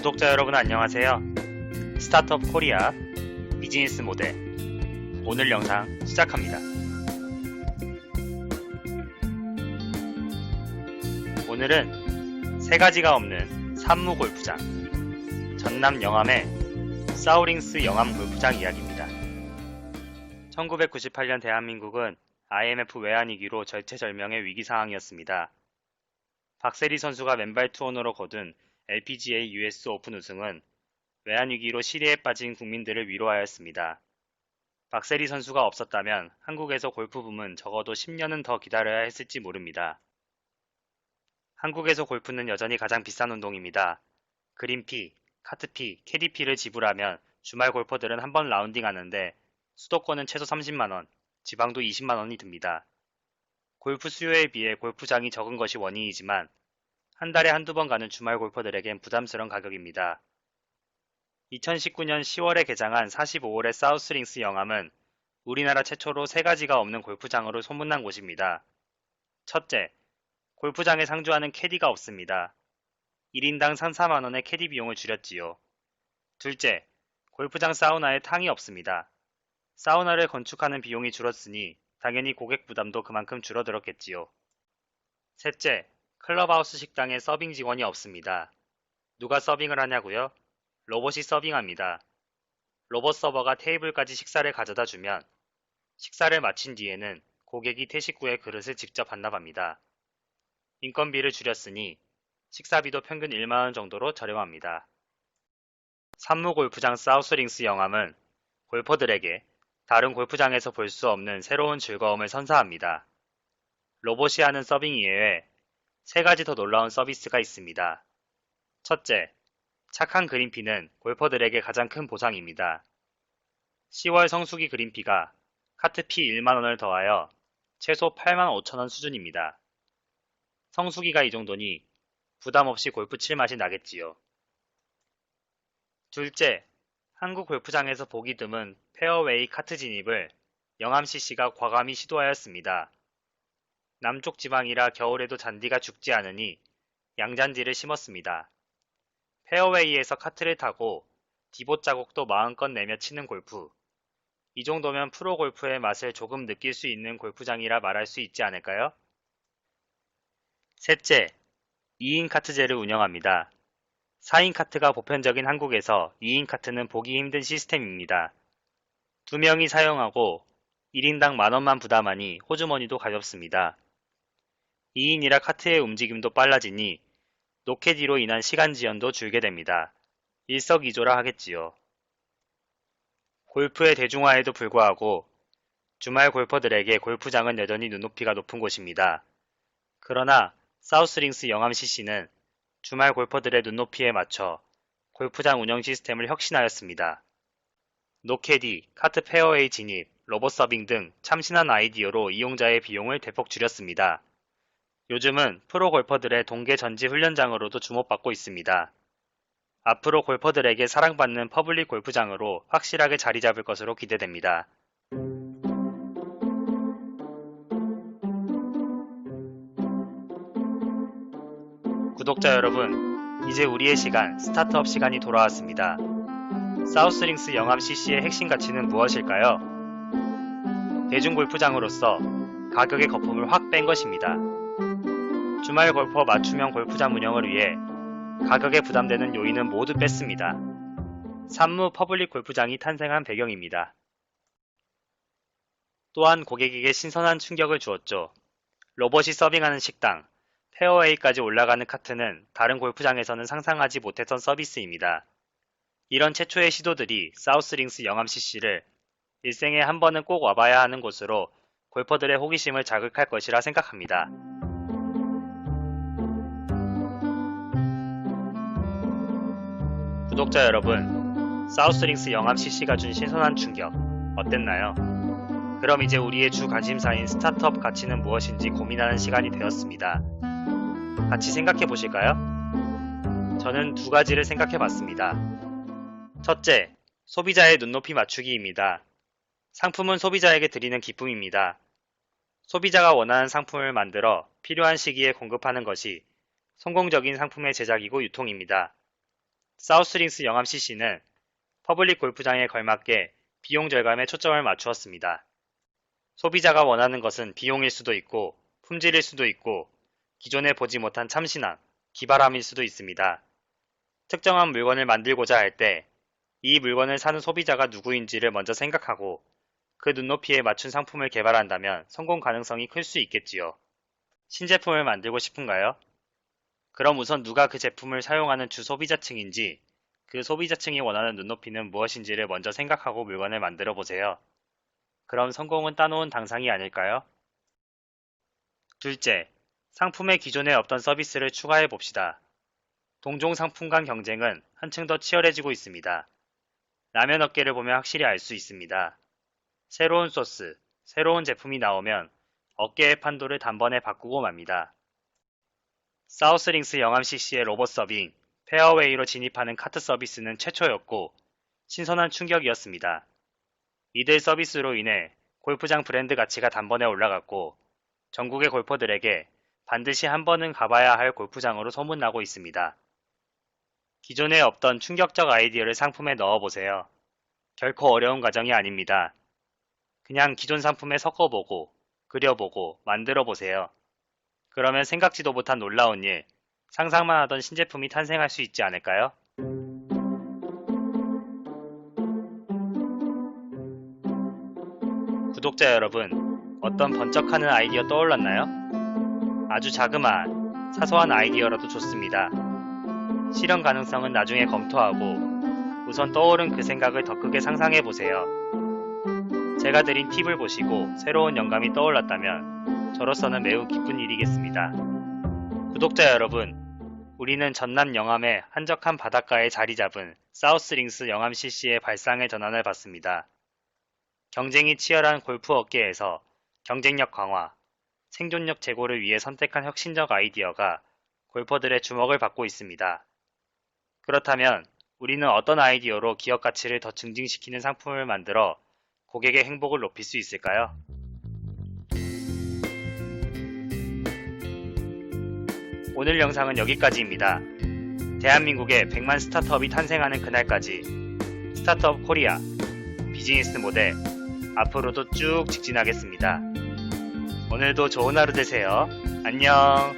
구독자 여러분 안녕하세요. 스타트업 코리아 비즈니스 모델 오늘 영상 시작합니다. 오늘은 세 가지가 없는 산무 골프장 전남 영암의 사우링스 영암 골프장 이야기입니다. 1998년 대한민국은 IMF 외환위기로 절체절명의 위기상황이었습니다. 박세리 선수가 맨발 투혼으로 거둔 LPGA US 오픈 우승은 외환위기로 시리에 빠진 국민들을 위로하였습니다. 박세리 선수가 없었다면 한국에서 골프 붐은 적어도 10년은 더 기다려야 했을지 모릅니다. 한국에서 골프는 여전히 가장 비싼 운동입니다. 그린피, 카트피, 캐디피를 지불하면 주말 골퍼들은 한 번 라운딩 하는데 수도권은 최소 30만원, 지방도 20만원이 듭니다. 골프 수요에 비해 골프장이 적은 것이 원인이지만 한 달에 한두 번 가는 주말 골퍼들에겐 부담스러운 가격입니다. 2019년 10월에 개장한 45홀의 사우스링스 영암은 우리나라 최초로 세 가지가 없는 골프장으로 소문난 곳입니다. 첫째, 골프장에 상주하는 캐디가 없습니다. 1인당 3, 4만원의 캐디 비용을 줄였지요. 둘째, 골프장 사우나에 탕이 없습니다. 사우나를 건축하는 비용이 줄었으니 당연히 고객 부담도 그만큼 줄어들었겠지요. 셋째, 클럽하우스 식당에 서빙 직원이 없습니다. 누가 서빙을 하냐고요? 로봇이 서빙합니다. 로봇 서버가 테이블까지 식사를 가져다 주면 식사를 마친 뒤에는 고객이 퇴식 후에 그릇을 직접 반납합니다. 인건비를 줄였으니 식사비도 평균 1만원 정도로 저렴합니다. 산무 골프장 사우스링스 영암은 골퍼들에게 다른 골프장에서 볼 수 없는 새로운 즐거움을 선사합니다. 로봇이 하는 서빙 이외에 세 가지 더 놀라운 서비스가 있습니다. 첫째, 착한 그린피는 골퍼들에게 가장 큰 보상입니다. 10월 성수기 그린피가 카트피 1만원을 더하여 최소 8만 5천원 수준입니다. 성수기가 이 정도니 부담 없이 골프 칠 맛이 나겠지요. 둘째, 한국 골프장에서 보기 드문 페어웨이 카트 진입을 영암CC가 과감히 시도하였습니다. 남쪽 지방이라 겨울에도 잔디가 죽지 않으니 양잔디를 심었습니다. 페어웨이에서 카트를 타고 디봇 자국도 마음껏 내며 치는 골프. 이 정도면 프로 골프의 맛을 조금 느낄 수 있는 골프장이라 말할 수 있지 않을까요? 셋째, 2인 카트제를 운영합니다. 4인 카트가 보편적인 한국에서 2인 카트는 보기 힘든 시스템입니다. 2명이 사용하고 1인당 만원만 부담하니 호주머니도 가볍습니다. 2인이라 카트의 움직임도 빨라지니 노캐디로 인한 시간 지연도 줄게 됩니다. 일석이조라 하겠지요. 골프의 대중화에도 불구하고 주말 골퍼들에게 골프장은 여전히 눈높이가 높은 곳입니다. 그러나 사우스링스 영암CC는 주말 골퍼들의 눈높이에 맞춰 골프장 운영 시스템을 혁신하였습니다. 노캐디, 카트 페어웨이 진입, 로봇 서빙 등 참신한 아이디어로 이용자의 비용을 대폭 줄였습니다. 요즘은 프로 골퍼들의 동계 전지 훈련장으로도 주목받고 있습니다. 앞으로 골퍼들에게 사랑받는 퍼블릭 골프장으로 확실하게 자리 잡을 것으로 기대됩니다. 구독자 여러분, 이제 우리의 시간, 스타트업 시간이 돌아왔습니다. 사우스링스 영암CC의 핵심 가치는 무엇일까요? 대중골프장으로서 가격의 거품을 확 뺀 것입니다. 주말 골퍼 맞춤형 골프장 운영을 위해 가격에 부담되는 요인은 모두 뺐습니다. 산무 퍼블릭 골프장이 탄생한 배경입니다. 또한 고객에게 신선한 충격을 주었죠. 로봇이 서빙하는 식당, 페어웨이까지 올라가는 카트는 다른 골프장에서는 상상하지 못했던 서비스입니다. 이런 최초의 시도들이 사우스링스 영암CC를 일생에 한 번은 꼭 와봐야 하는 곳으로 골퍼들의 호기심을 자극할 것이라 생각합니다. 구독자 여러분, 사우스링스 영암CC가 준 신선한 충격 어땠나요? 그럼 이제 우리의 주 관심사인 스타트업 가치는 무엇인지 고민하는 시간이 되었습니다. 같이 생각해 보실까요? 저는 두 가지를 생각해 봤습니다. 첫째, 소비자의 눈높이 맞추기입니다. 상품은 소비자에게 드리는 기쁨입니다. 소비자가 원하는 상품을 만들어 필요한 시기에 공급하는 것이 성공적인 상품의 제작이고 유통입니다. 사우스링스 영암 CC는 퍼블릭 골프장에 걸맞게 비용 절감에 초점을 맞추었습니다. 소비자가 원하는 것은 비용일 수도 있고 품질일 수도 있고 기존에 보지 못한 참신함, 기발함일 수도 있습니다. 특정한 물건을 만들고자 할 때 이 물건을 사는 소비자가 누구인지를 먼저 생각하고 그 눈높이에 맞춘 상품을 개발한다면 성공 가능성이 클 수 있겠지요. 신제품을 만들고 싶은가요? 그럼 우선 누가 그 제품을 사용하는 주 소비자층인지, 그 소비자층이 원하는 눈높이는 무엇인지를 먼저 생각하고 물건을 만들어 보세요. 그럼 성공은 따놓은 당상이 아닐까요? 둘째, 상품의 기존에 없던 서비스를 추가해 봅시다. 동종 상품 간 경쟁은 한층 더 치열해지고 있습니다. 라면 업계를 보면 확실히 알 수 있습니다. 새로운 소스, 새로운 제품이 나오면 업계의 판도를 단번에 바꾸고 맙니다. 사우스링스 영암 CC의 로봇 서빙, 페어웨이로 진입하는 카트 서비스는 최초였고 신선한 충격이었습니다. 이들 서비스로 인해 골프장 브랜드 가치가 단번에 올라갔고 전국의 골퍼들에게 반드시 한 번은 가봐야 할 골프장으로 소문나고 있습니다. 기존에 없던 충격적 아이디어를 상품에 넣어보세요. 결코 어려운 과정이 아닙니다. 그냥 기존 상품에 섞어보고, 그려보고, 만들어보세요. 그러면 생각지도 못한 놀라운 일, 상상만 하던 신제품이 탄생할 수 있지 않을까요? 구독자 여러분, 어떤 번쩍하는 아이디어 떠올랐나요? 아주 자그마한, 사소한 아이디어라도 좋습니다. 실현 가능성은 나중에 검토하고 우선 떠오른 그 생각을 더 크게 상상해보세요. 제가 드린 팁을 보시고 새로운 영감이 떠올랐다면 저로서는 매우 기쁜 일이겠습니다. 구독자 여러분, 우리는 전남 영암의 한적한 바닷가에 자리 잡은 사우스링스 영암 CC의 발상의 전환을 받습니다. 경쟁이 치열한 골프 업계에서 경쟁력 강화, 생존력 제고를 위해 선택한 혁신적 아이디어가 골퍼들의 주목을 받고 있습니다. 그렇다면 우리는 어떤 아이디어로 기업 가치를 더 증진시키는 상품을 만들어 고객의 행복을 높일 수 있을까요? 오늘 영상은 여기까지입니다. 대한민국에 100만 스타트업이 탄생하는 그날까지 스타트업 코리아 비즈니스 모델 앞으로도 쭉 직진하겠습니다. 오늘도 좋은 하루 되세요. 안녕.